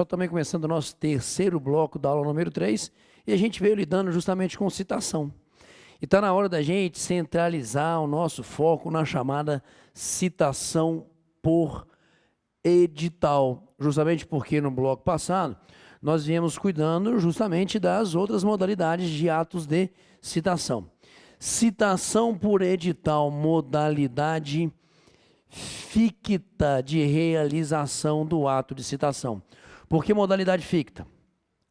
pessoal, também começando o nosso terceiro bloco da aula número 3, e a gente veio lidando justamente com citação. E está na hora da gente centralizar o nosso foco na chamada citação por edital, justamente porque no bloco passado nós viemos cuidando justamente das outras modalidades de atos de citação. Citação por edital, modalidade ficta de realização do ato de citação. Por que modalidade ficta?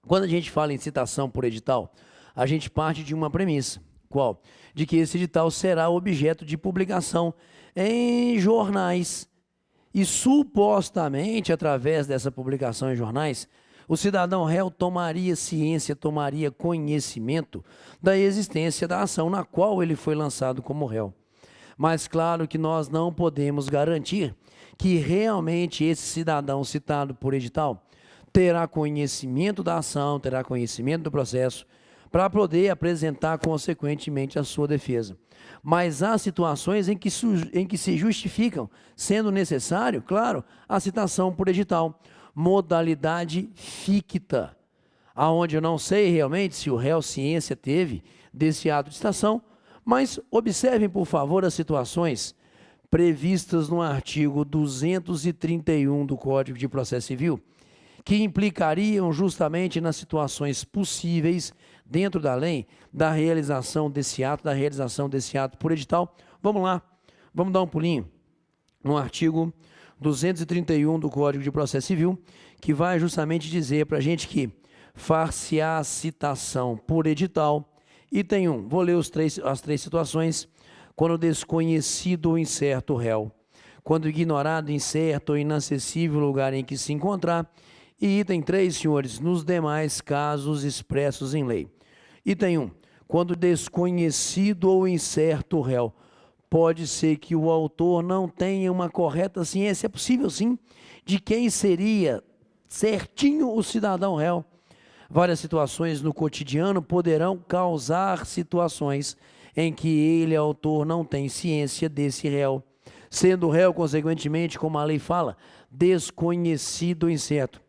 Quando a gente fala em citação por edital, a gente parte de uma premissa. Qual? De que esse edital será objeto de publicação em jornais. E supostamente, através dessa publicação em jornais, o cidadão réu tomaria ciência, tomaria conhecimento da existência da ação na qual ele foi lançado como réu. Mas claro que nós não podemos garantir que realmente esse cidadão citado por edital terá conhecimento da ação, terá conhecimento do processo, para poder apresentar consequentemente a sua defesa. Mas há situações em que se justificam, sendo necessário, claro, a citação por edital, modalidade ficta, aonde eu não sei realmente se o réu ciência teve desse ato de citação, mas observem, por favor, as situações previstas no artigo 231 do Código de Processo Civil, que implicariam justamente nas situações possíveis, dentro da lei, da realização desse ato por edital. Vamos lá, vamos dar um pulinho no artigo 231 do Código de Processo Civil, que vai justamente dizer para a gente que far-se-á citação por edital. Item 1, vou ler as três situações. Quando desconhecido ou incerto o réu, quando ignorado, incerto ou inacessível o lugar em que se encontrar. E item 3, senhores, nos demais casos expressos em lei. Item 1, quando desconhecido ou incerto o réu, pode ser que o autor não tenha uma correta ciência, é possível sim, de quem seria certinho o cidadão réu. Várias situações no cotidiano poderão causar situações em que ele, autor, não tem ciência desse réu, sendo o réu, consequentemente, como a lei fala, desconhecido ou incerto.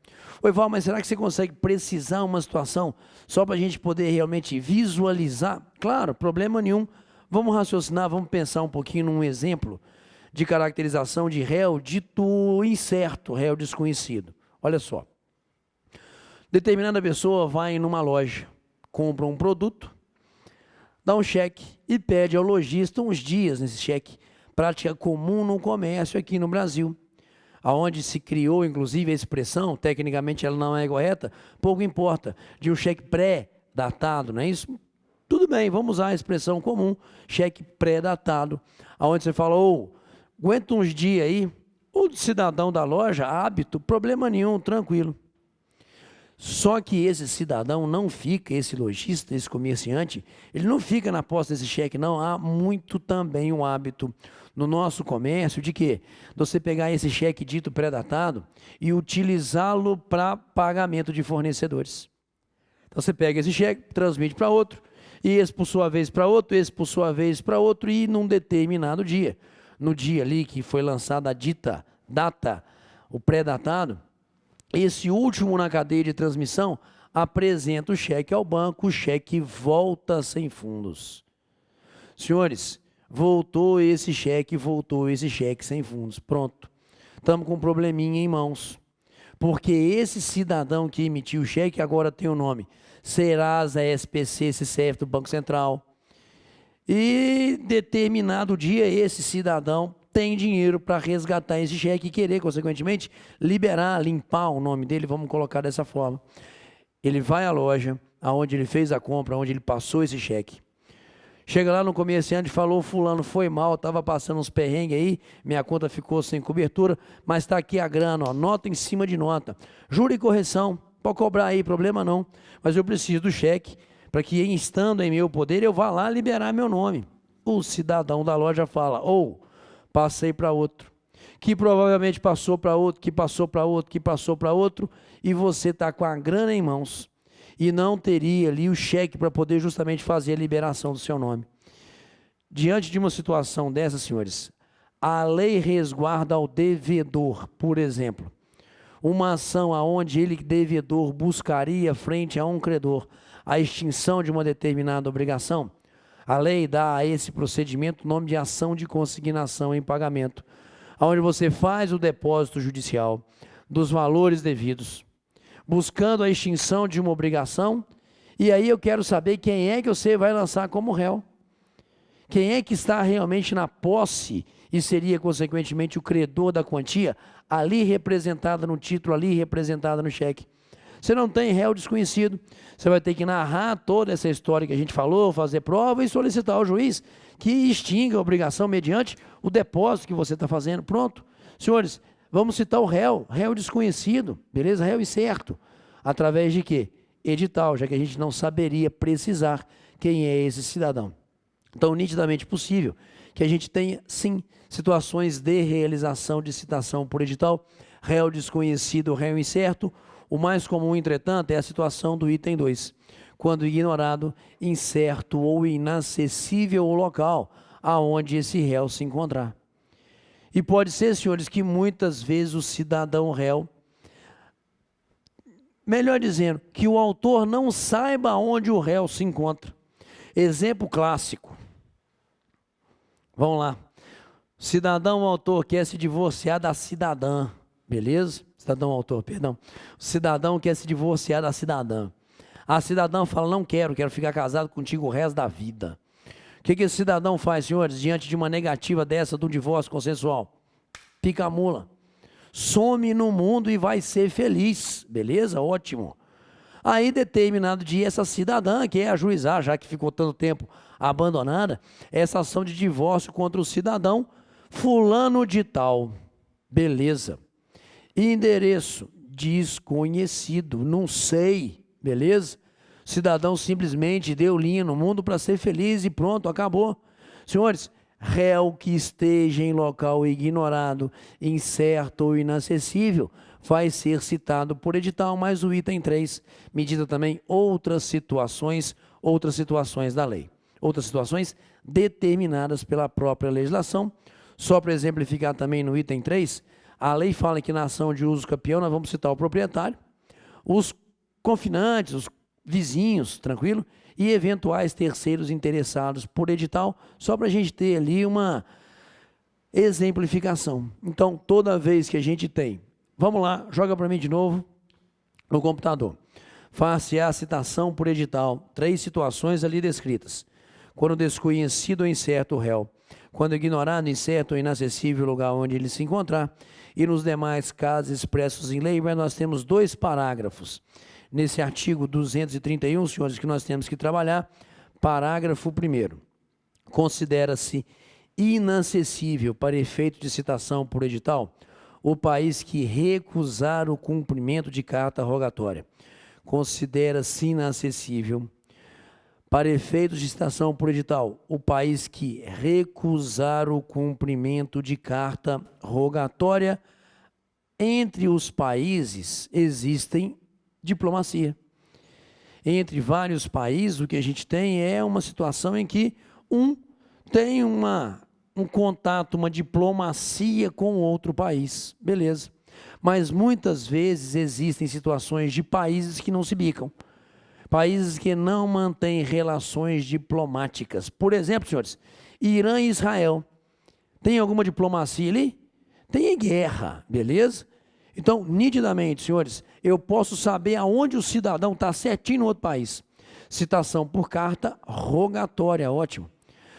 Oi, Val, mas será que você consegue precisar uma situação só para a gente poder realmente visualizar? Claro, problema nenhum. Vamos raciocinar, vamos pensar um pouquinho num exemplo de caracterização de réu dito incerto, réu desconhecido. Olha só. Determinada pessoa vai numa loja, compra um produto, dá um cheque e pede ao lojista uns dias nesse cheque. Prática comum no comércio aqui no Brasil, aonde se criou inclusive a expressão, tecnicamente ela não é correta, pouco importa, de um cheque pré-datado, não é isso? Tudo bem, vamos usar a expressão comum, cheque pré-datado, aonde você fala, aguenta uns dias aí, o cidadão da loja, hábito, problema nenhum, tranquilo. Só que esse cidadão não fica, esse lojista, esse comerciante, ele não fica na posse desse cheque, não. Há muito também um hábito no nosso comércio de quê? De você pegar esse cheque dito pré-datado e utilizá-lo para pagamento de fornecedores. Então você pega esse cheque, transmite para outro, e esse por sua vez para outro, esse por sua vez para outro, e num determinado dia, no dia ali que foi lançada a dita data, o pré-datado, esse último na cadeia de transmissão apresenta o cheque ao banco, o cheque volta sem fundos. Senhores, voltou esse cheque sem fundos. Pronto. Estamos com um probleminha em mãos. Porque esse cidadão que emitiu o cheque agora tem o nome Serasa, SPC, CCF do Banco Central. E determinado dia esse cidadão tem dinheiro para resgatar esse cheque e querer, consequentemente, liberar, limpar o nome dele, vamos colocar dessa forma. Ele vai à loja, aonde ele fez a compra, onde ele passou esse cheque. Chega lá no comerciante e falou, fulano, foi mal, estava passando uns perrengues aí, minha conta ficou sem cobertura, mas está aqui a grana, ó, nota em cima de nota. Juro e correção, pode cobrar aí, problema não, mas eu preciso do cheque, para que, estando em meu poder, eu vá lá liberar meu nome. O cidadão da loja fala, passei para outro, que provavelmente passou para outro, que passou para outro, que passou para outro, e você está com a grana em mãos, e não teria ali o cheque para poder justamente fazer a liberação do seu nome. Diante de uma situação dessa, senhores, a lei resguarda ao devedor, por exemplo, uma ação aonde ele, devedor, buscaria frente a um credor a extinção de uma determinada obrigação, a lei dá a esse procedimento o nome de ação de consignação em pagamento, onde você faz o depósito judicial dos valores devidos, buscando a extinção de uma obrigação, e aí eu quero saber quem é que você vai lançar como réu. Quem é que está realmente na posse e seria, consequentemente, o credor da quantia, ali representada no título, ali representada no cheque. Você não tem réu desconhecido, você vai ter que narrar toda essa história que a gente falou, fazer prova e solicitar ao juiz que extinga a obrigação mediante o depósito que você está fazendo. Pronto. Senhores, vamos citar o réu desconhecido, beleza? Réu incerto. Através de quê? Edital, já que a gente não saberia precisar quem é esse cidadão. Então, nitidamente possível que a gente tenha, sim, situações de realização de citação por edital, réu desconhecido, réu incerto. O mais comum, entretanto, é a situação do item 2, quando ignorado, incerto ou inacessível o local aonde esse réu se encontrar. E pode ser, senhores, que muitas vezes o cidadão réu, melhor dizendo, que o autor não saiba onde o réu se encontra. Exemplo clássico. Vamos lá. Cidadão autor quer se divorciar da cidadã, beleza? Cidadão autor, perdão. O cidadão quer se divorciar da cidadã. A cidadã fala, não quero ficar casado contigo o resto da vida. O que esse cidadão faz, senhores, diante de uma negativa dessa do divórcio consensual? Pica a mula. Some no mundo e vai ser feliz, beleza? Ótimo. Aí, determinado dia, essa cidadã quer ajuizar, já que ficou tanto tempo abandonada, essa ação de divórcio contra o cidadão fulano de tal. Beleza. Endereço desconhecido, não sei, beleza? Cidadão simplesmente deu linha no mundo para ser feliz e pronto, acabou. Senhores, réu que esteja em local ignorado, incerto ou inacessível, vai ser citado por edital, mais o item 3, medida também outras situações da lei. Outras situações determinadas pela própria legislação. Só para exemplificar também no item 3, a lei fala que na ação de uso campeão nós vamos citar o proprietário, os confinantes, os vizinhos, tranquilo? E eventuais terceiros interessados por edital, só para a gente ter ali uma exemplificação. Então, toda vez que a gente tem, vamos lá, joga para mim de novo no computador. Faz-se a citação por edital, 3 situações ali descritas. Quando desconhecido ou incerto o réu, quando ignorado, incerto ou inacessível o lugar onde ele se encontrar, e nos demais casos expressos em lei, mas nós temos 2 parágrafos. Nesse artigo 231, senhores, que nós temos que trabalhar, parágrafo 1º. Considera-se inacessível para efeito de citação por edital o país que recusar o cumprimento de carta rogatória. Considera-se inacessível para efeitos de citação por edital o país que recusar o cumprimento de carta rogatória. Entre os países existem diplomacia. Entre vários países, o que a gente tem é uma situação em que um tem um contato, uma diplomacia com outro país, beleza. Mas muitas vezes existem situações de países que não se bicam, países que não mantêm relações diplomáticas. Por exemplo, senhores, Irã e Israel. Tem alguma diplomacia ali? Tem guerra, beleza? Então, nitidamente, senhores, eu posso saber aonde o cidadão está certinho no outro país. Citação por carta rogatória, ótimo.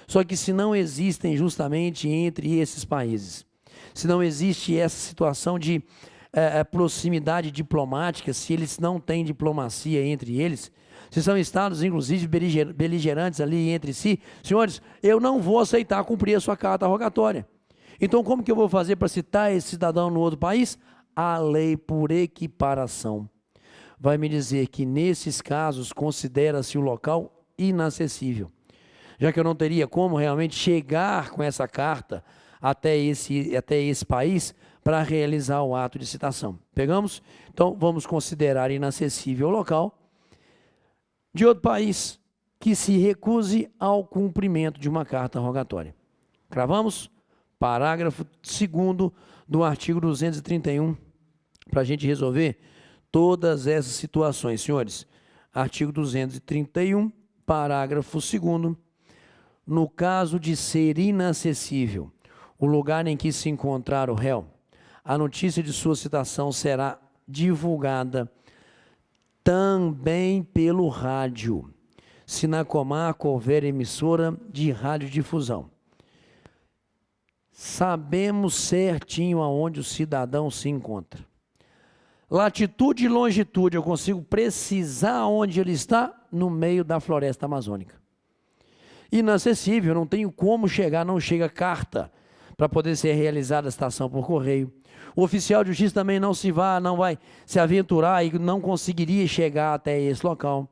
Só que se não existem justamente entre esses países, se não existe essa situação de proximidade diplomática, se eles não têm diplomacia entre eles, se são estados, inclusive, beligerantes ali entre si, senhores, eu não vou aceitar cumprir a sua carta rogatória. Então, como que eu vou fazer para citar esse cidadão no outro país? A lei por equiparação vai me dizer que nesses casos considera-se o local inacessível, já que eu não teria como realmente chegar com essa carta até esse país para realizar o ato de citação. Pegamos? Então, vamos considerar inacessível o local de outro país que se recuse ao cumprimento de uma carta rogatória. Cravamos? Parágrafo 2º do artigo 231 para a gente resolver todas essas situações, senhores. Artigo 231, parágrafo 2º. No caso de ser inacessível o lugar em que se encontrar o réu, a notícia de sua citação será divulgada também pelo rádio, se na comarca houver emissora de radiodifusão. Sabemos certinho aonde o cidadão se encontra. Latitude e longitude, eu consigo precisar onde ele está? No meio da floresta amazônica. Inacessível, não tenho como chegar, não chega carta para poder ser realizada a citação por correio. O oficial de justiça também não vai se aventurar e não conseguiria chegar até esse local.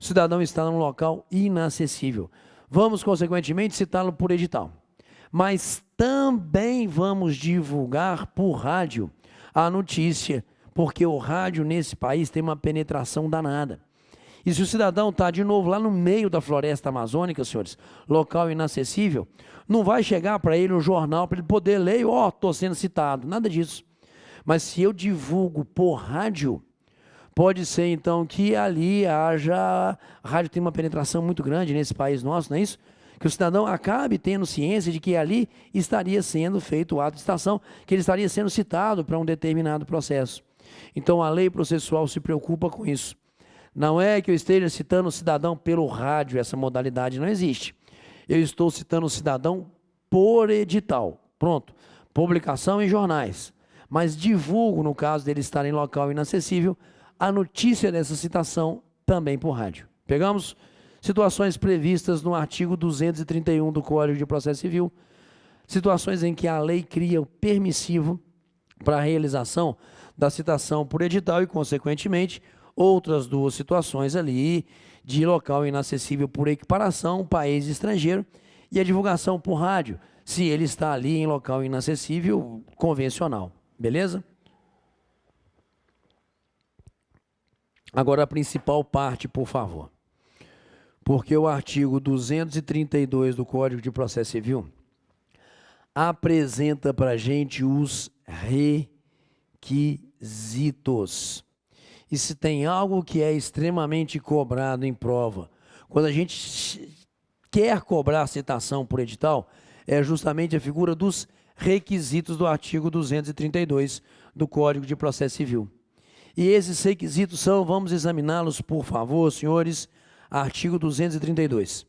O cidadão está num local inacessível. Vamos, consequentemente, citá-lo por edital. Mas também vamos divulgar por rádio a notícia, porque o rádio nesse país tem uma penetração danada. E se o cidadão está de novo lá no meio da floresta amazônica, senhores, local inacessível, não vai chegar para ele um jornal para ele poder ler e, estou sendo citado, nada disso. Mas se eu divulgo por rádio, pode ser então que ali haja, a rádio tem uma penetração muito grande nesse país nosso, não é isso? Que o cidadão acabe tendo ciência de que ali estaria sendo feito o ato de citação, que ele estaria sendo citado para um determinado processo. Então a lei processual se preocupa com isso. Não é que eu esteja citando o cidadão pelo rádio, essa modalidade não existe. Eu estou citando o cidadão por edital. Pronto. Publicação em jornais. Mas divulgo, no caso dele estar em local inacessível, a notícia dessa citação também por rádio. Pegamos? Situações previstas no artigo 231 do Código de Processo Civil. Situações em que a lei cria o permissivo para a realização da citação por edital e, consequentemente, outras duas situações ali de local inacessível por equiparação, país estrangeiro, e a divulgação por rádio, se ele está ali em local inacessível convencional. Beleza? Agora a principal parte, por favor. Porque o artigo 232 do Código de Processo Civil apresenta para a gente os requisitos. E se tem algo que é extremamente cobrado em prova, quando a gente quer cobrar a citação por edital, é justamente a figura dos requisitos do artigo 232 do Código de Processo Civil. E esses requisitos são, vamos examiná-los, por favor, senhores, artigo 232.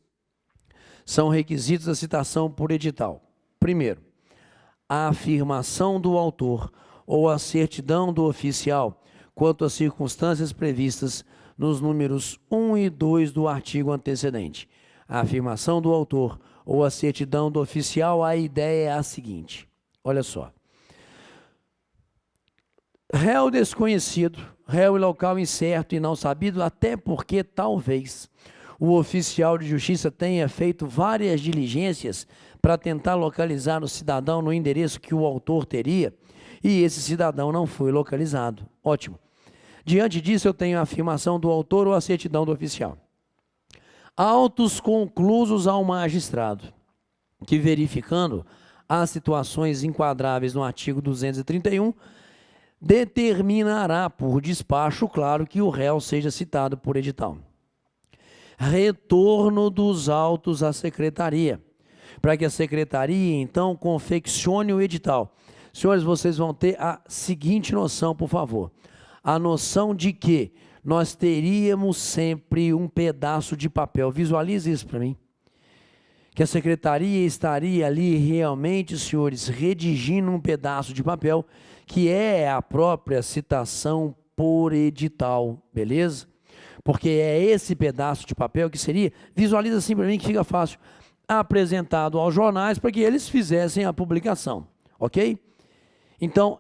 São requisitos da citação por edital. Primeiro, a afirmação do autor ou a certidão do oficial quanto às circunstâncias previstas nos números 1 e 2 do artigo antecedente. A afirmação do autor ou a certidão do oficial, a ideia é a seguinte, olha só. Réu desconhecido, réu em local incerto e não sabido, até porque talvez o oficial de justiça tenha feito várias diligências para tentar localizar o cidadão no endereço que o autor teria, e esse cidadão não foi localizado. Ótimo. Diante disso, eu tenho a afirmação do autor ou a certidão do oficial. Autos conclusos ao magistrado, que verificando as situações enquadráveis no artigo 231, determinará por despacho, claro, que o réu seja citado por edital. Retorno dos autos à secretaria, para que a secretaria, então, confeccione o edital. Senhores, vocês vão ter a seguinte noção, por favor. A noção de que nós teríamos sempre um pedaço de papel. Visualize isso para mim. Que a secretaria estaria ali realmente, senhores, redigindo um pedaço de papel, que é a própria citação por edital, beleza? Porque é esse pedaço de papel que seria, visualiza assim para mim que fica fácil, apresentado aos jornais para que eles fizessem a publicação, ok? Então,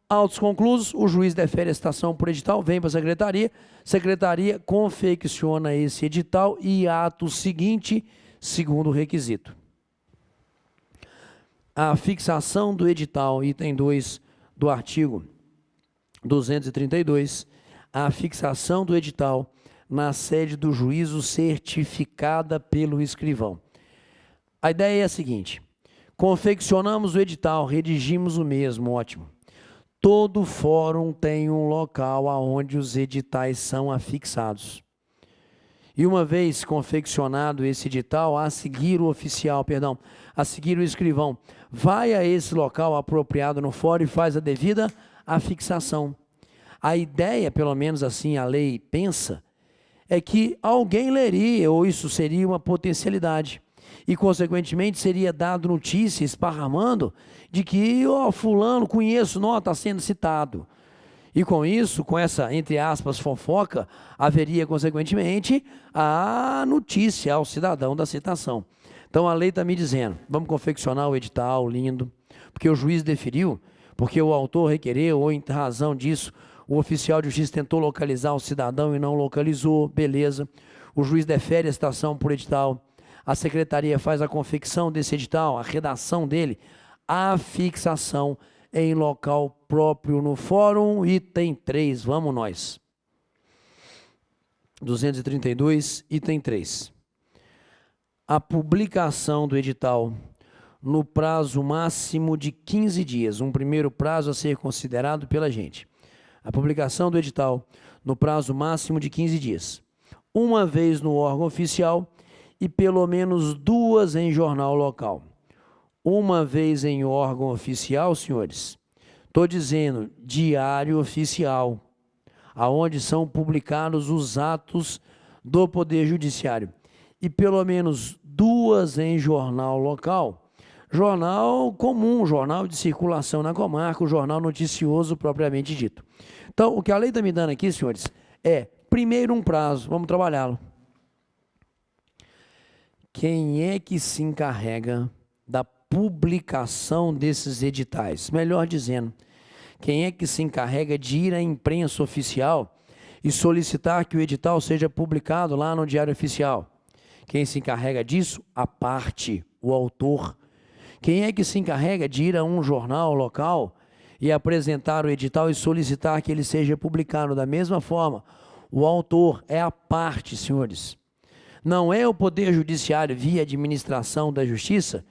autos conclusos, o juiz defere a citação por edital, vem para a secretaria confecciona esse edital e ato seguinte, segundo requisito. A fixação do edital, item 2 do artigo 232, a fixação do edital na sede do juízo certificada pelo escrivão. A ideia é a seguinte, confeccionamos o edital, redigimos o mesmo, ótimo. todo fórum tem um local aonde os editais são afixados. E uma vez confeccionado esse edital, a seguir o escrivão, vai a esse local apropriado no fórum e faz a devida afixação. A ideia, pelo menos assim a lei pensa, é que alguém leria, ou isso seria uma potencialidade. E, consequentemente, seria dado notícia, esparramando, de que, fulano, conheço, não, está sendo citado. E com isso, com essa, entre aspas, fofoca, haveria, consequentemente, a notícia ao cidadão da citação. Então, a lei está me dizendo, vamos confeccionar o edital, lindo, porque o juiz deferiu, porque o autor requereu, ou em razão disso, o oficial de justiça tentou localizar o cidadão e não localizou, beleza. O juiz defere a citação por edital, a secretaria faz a confecção desse edital, a redação dele, a fixação em local próprio no fórum, item 3, vamos nós. 232, item 3. A publicação do edital no prazo máximo de 15 dias, um primeiro prazo a ser considerado pela gente. A publicação do edital no prazo máximo de 15 dias, uma vez no órgão oficial e pelo menos 2 em jornal local. Uma vez em órgão oficial, senhores, estou dizendo diário oficial, aonde são publicados os atos do Poder Judiciário, e pelo menos 2 em jornal local, jornal comum, jornal de circulação na comarca, o jornal noticioso propriamente dito. Então, o que a lei está me dando aqui, senhores, é, primeiro, um prazo, vamos trabalhá-lo. Quem é que se encarrega da publicação desses editais? Melhor dizendo, quem é que se encarrega de ir à imprensa oficial e solicitar que o edital seja publicado lá no Diário Oficial? Quem se encarrega disso? A parte, o autor. Quem é que se encarrega de ir a um jornal local e apresentar o edital e solicitar que ele seja publicado? Da mesma forma, o autor é a parte, senhores. Não é o Poder Judiciário, via administração da Justiça,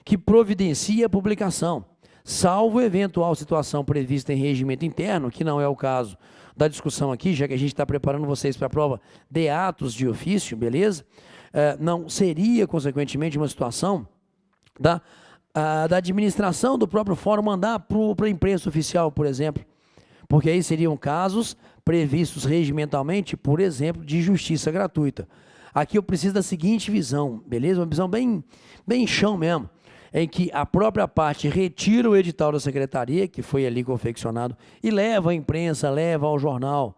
que providencia a publicação, salvo eventual situação prevista em regimento interno, que não é o caso da discussão aqui, já que a gente está preparando vocês para a prova de atos de ofício, beleza? Não seria, consequentemente, uma situação da administração do próprio fórum mandar para a imprensa oficial, por exemplo, porque aí seriam casos previstos regimentalmente, por exemplo, de justiça gratuita. Aqui eu preciso da seguinte visão, beleza? Uma visão bem chão mesmo, em que a própria parte retira o edital da secretaria, que foi ali confeccionado, e leva à imprensa, leva ao jornal,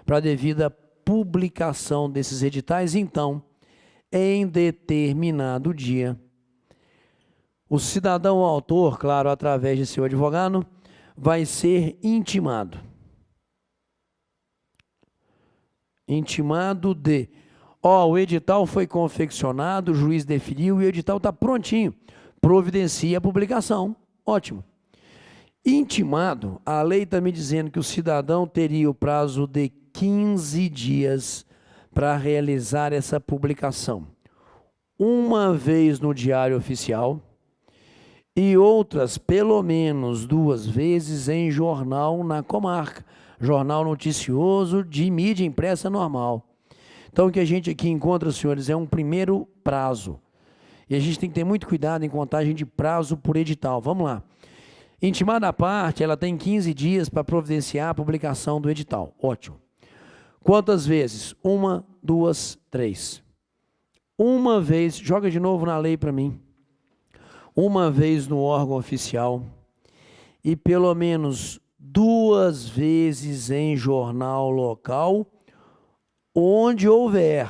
para a devida publicação desses editais. Então, em determinado dia, o cidadão autor, claro, através de seu advogado, vai ser intimado. Intimado de... o edital foi confeccionado, o juiz definiu e o edital está prontinho. Providencia a publicação. Ótimo. Intimado, a lei está me dizendo que o cidadão teria o prazo de 15 dias para realizar essa publicação. Uma vez no Diário Oficial e outras, pelo menos 2 vezes, em jornal na comarca. Jornal noticioso de mídia impressa normal. Então, o que a gente aqui encontra, senhores, é um primeiro prazo. E a gente tem que ter muito cuidado em contagem de prazo por edital. Vamos lá. Intimada a parte, ela tem 15 dias para providenciar a publicação do edital. Ótimo. Quantas vezes? 1, 2, 3. Uma vez, joga de novo na lei para mim. Uma vez no órgão oficial e pelo menos 2 vezes em jornal local, onde houver,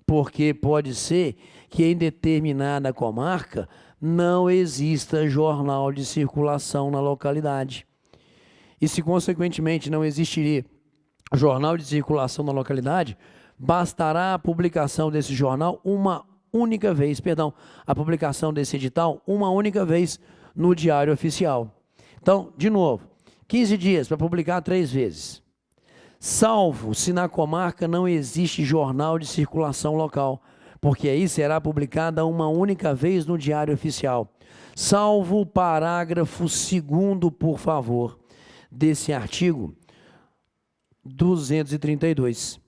porque pode ser que em determinada comarca não exista jornal de circulação na localidade. E se, consequentemente, não existiria jornal de circulação na localidade, bastará a publicação desse jornal uma única vez, a publicação desse edital uma única vez no Diário Oficial. Então, de novo, 15 dias para publicar 3 vezes. Salvo se na comarca não existe jornal de circulação local, porque aí será publicada uma única vez no Diário Oficial. Salvo o parágrafo 2º, por favor. desse artigo 232.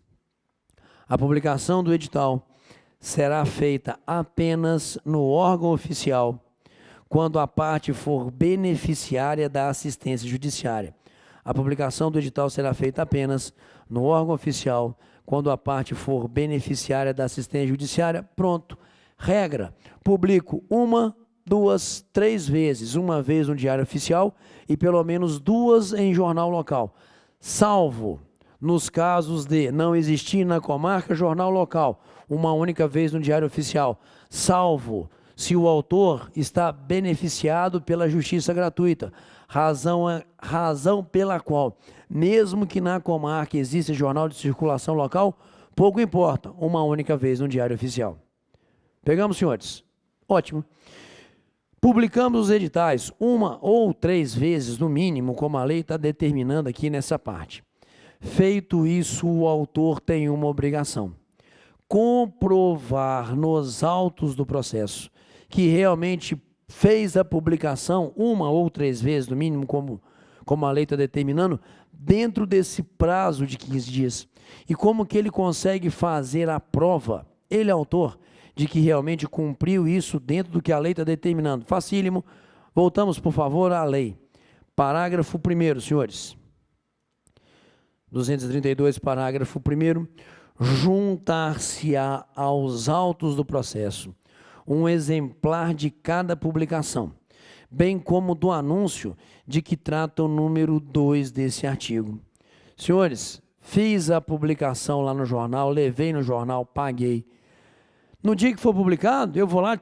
A publicação do edital será feita apenas no órgão oficial, quando a parte for beneficiária da assistência judiciária. A publicação do edital será feita apenas no órgão oficial, quando a parte for beneficiária da assistência judiciária. Pronto. Regra: publico 1, 2, 3 vezes, uma vez no Diário Oficial e pelo menos 2 em jornal local, salvo nos casos de não existir na comarca jornal local, uma única vez no Diário Oficial, salvo se o autor está beneficiado pela justiça gratuita, razão pela qual, mesmo que na comarca exista jornal de circulação local, pouco importa, uma única vez no Diário Oficial. Pegamos, senhores? Ótimo. Publicamos os editais 1 ou 3 vezes, no mínimo, como a lei está determinando aqui nessa parte. Feito isso, o autor tem uma obrigação: comprovar nos autos do processo que realmente fez a publicação 1 ou 3 vezes, no mínimo, como a lei está determinando, dentro desse prazo de 15 dias. E como que ele consegue fazer a prova, ele, autor, de que realmente cumpriu isso dentro do que a lei está determinando? Facílimo. Voltamos, por favor, à lei. Parágrafo 1º, senhores. 232, parágrafo 1º. Juntar-se-á aos autos do processo um exemplar de cada publicação, bem como do anúncio de que trata o número 2 desse artigo. Senhores, fiz a publicação lá no jornal, levei no jornal, paguei. No dia que for publicado, eu vou lá,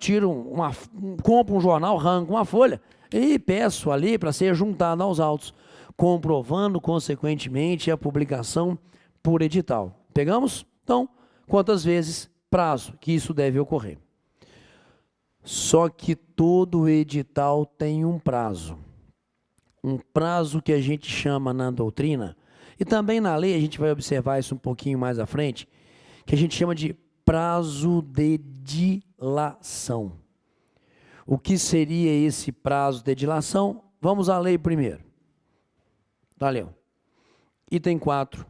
compro um jornal, arranco uma folha e peço ali para ser juntado aos autos, comprovando, consequentemente, a publicação por edital. Pegamos? Então, quantas vezes? Prazo que isso deve ocorrer. Só que todo edital tem um prazo que a gente chama na doutrina, e também na lei a gente vai observar isso um pouquinho mais à frente, que a gente chama de prazo de dilação. O que seria esse prazo de dilação? Vamos à lei primeiro. Valeu. Item 4,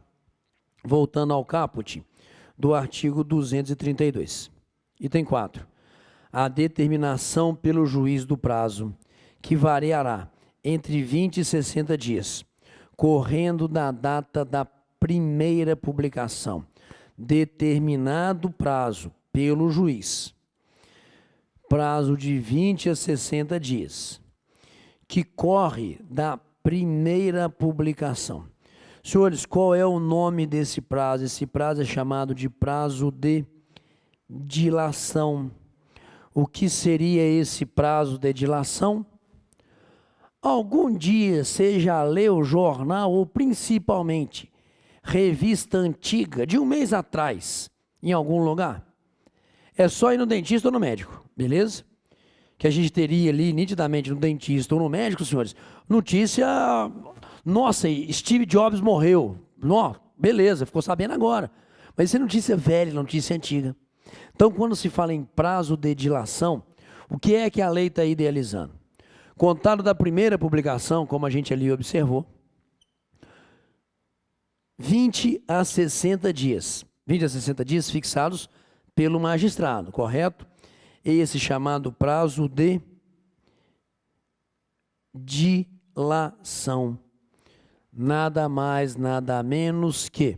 voltando ao caput do artigo 232. Item 4. A determinação pelo juiz do prazo, que variará entre 20 e 60 dias, correndo da data da primeira publicação. Determinado prazo pelo juiz, prazo de 20 a 60 dias, que corre da primeira publicação. Senhores, qual é o nome desse prazo? Esse prazo é chamado de prazo de dilação. O que seria esse prazo de dilação? Algum dia, seja ler o jornal ou principalmente revista antiga de um mês atrás, em algum lugar, é só ir no dentista ou no médico, beleza? Que a gente teria ali nitidamente no dentista ou no médico, senhores, notícia: nossa, Steve Jobs morreu. Beleza, ficou sabendo agora. Mas isso é notícia velha, notícia antiga. Então, quando se fala em prazo de dilação, o que é que a lei está idealizando? Contado da primeira publicação, como a gente ali observou, 20 a 60 dias. 20 a 60 dias fixados pelo magistrado, correto? Esse chamado prazo de dilação. Nada mais, nada menos que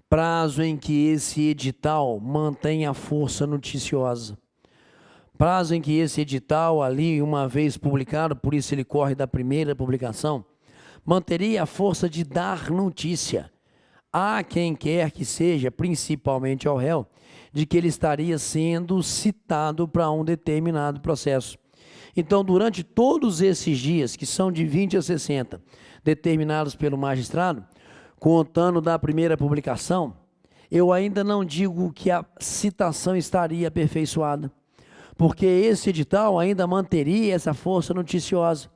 prazo em que esse edital mantenha força noticiosa. Prazo em que esse edital ali, uma vez publicado, por isso ele corre da primeira publicação, manteria a força de dar notícia a quem quer que seja, principalmente ao réu, de que ele estaria sendo citado para um determinado processo. Então, durante todos esses dias, que são de 20 a 60, determinados pelo magistrado, contando da primeira publicação, eu ainda não digo que a citação estaria aperfeiçoada, porque esse edital ainda manteria essa força noticiosa,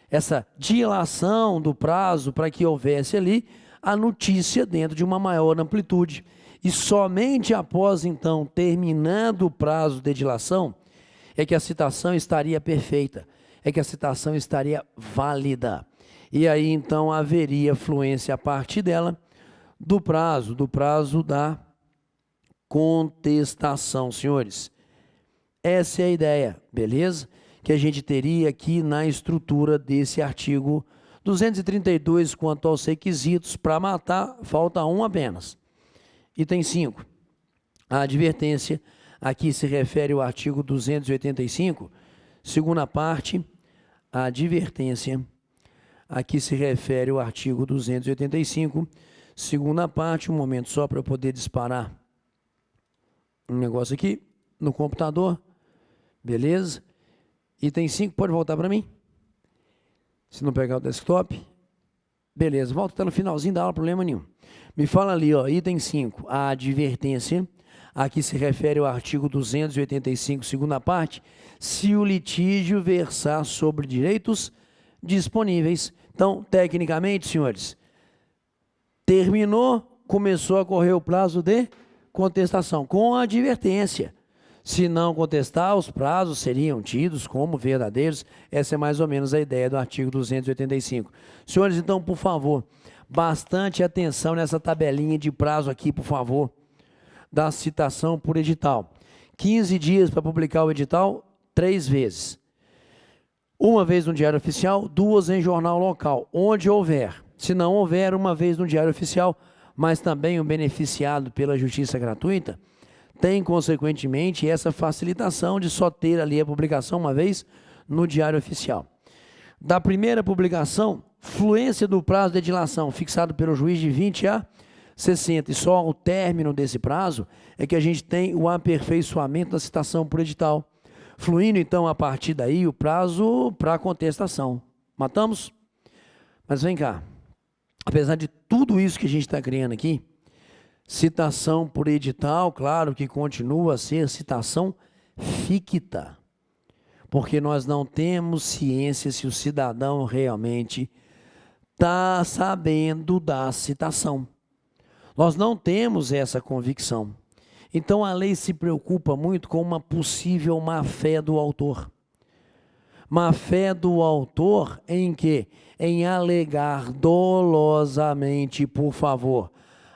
essa dilação do prazo para que houvesse ali a notícia dentro de uma maior amplitude. E somente após, então, terminando o prazo de dilação, é que a citação estaria perfeita, é que a citação estaria válida. E aí, então, haveria fluência a partir dela do prazo da contestação, senhores. Essa é a ideia, beleza? Que a gente teria aqui na estrutura desse artigo 232 quanto aos requisitos para matar, falta um apenas. Item 5. A advertência, aqui se refere ao artigo 285, segunda parte, a advertência, aqui se refere ao artigo 285, segunda parte, um momento só para eu poder disparar um negócio aqui no computador, beleza? Item 5, pode voltar para mim? Se não pegar o desktop, beleza, volta até no finalzinho da aula, problema nenhum. Me fala ali, ó, item 5, a advertência, aqui se refere ao artigo 285, segunda parte, se o litígio versar sobre direitos disponíveis. Então, tecnicamente, senhores, terminou, começou a correr o prazo de contestação, com a advertência. Se não contestar, os prazos seriam tidos como verdadeiros. Essa é mais ou menos a ideia do artigo 285. Senhores, então, por favor, bastante atenção nessa tabelinha de prazo aqui, por favor, da citação por edital. 15 dias para publicar o edital, 3 vezes. Uma vez no Diário Oficial, 2 em jornal local, onde houver. Se não houver, 1 vez no Diário Oficial, mas também o beneficiado pela Justiça Gratuita tem, consequentemente, essa facilitação de só ter ali a publicação 1 vez no Diário Oficial. Da primeira publicação, fluência do prazo de dilação, fixado pelo juiz de 20 a 60, e só ao término desse prazo é que a gente tem o aperfeiçoamento da citação por edital, fluindo, então, a partir daí, o prazo para contestação. Matamos? Mas vem cá, apesar de tudo isso que a gente está criando aqui, citação por edital, claro que continua a ser citação ficta, porque nós não temos ciência se o cidadão realmente está sabendo da citação. Nós não temos essa convicção. Então, a lei se preocupa muito com uma possível má-fé do autor. Má-fé do autor em quê? Em alegar dolosamente, por favor,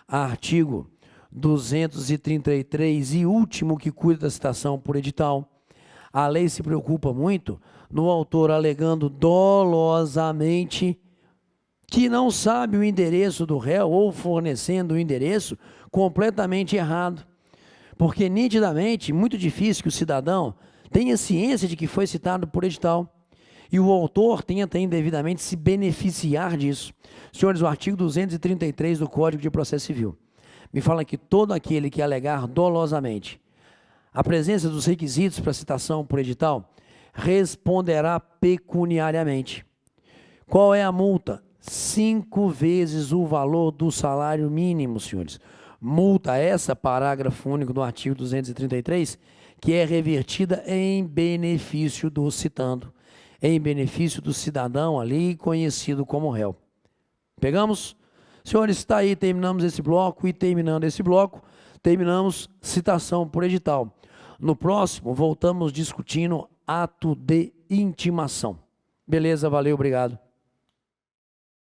artigo 233 e último que cuida da citação por edital. A lei se preocupa muito no autor alegando dolosamente que não sabe o endereço do réu ou fornecendo o endereço completamente errado. Porque nitidamente, muito difícil que o cidadão tenha ciência de que foi citado por edital e o autor tenta indevidamente se beneficiar disso. Senhores, o artigo 233 do Código de Processo Civil me fala que todo aquele que alegar dolosamente a presença dos requisitos para citação por edital responderá pecuniariamente. Qual é a multa? 5 vezes o valor do salário mínimo, senhores. Multa essa, parágrafo único do artigo 233, que é revertida em benefício do citando, em benefício do cidadão ali conhecido como réu. Pegamos? Senhores, está aí, terminamos esse bloco e terminando esse bloco, terminamos citação por edital. No próximo, voltamos discutindo ato de intimação. Beleza, valeu, obrigado.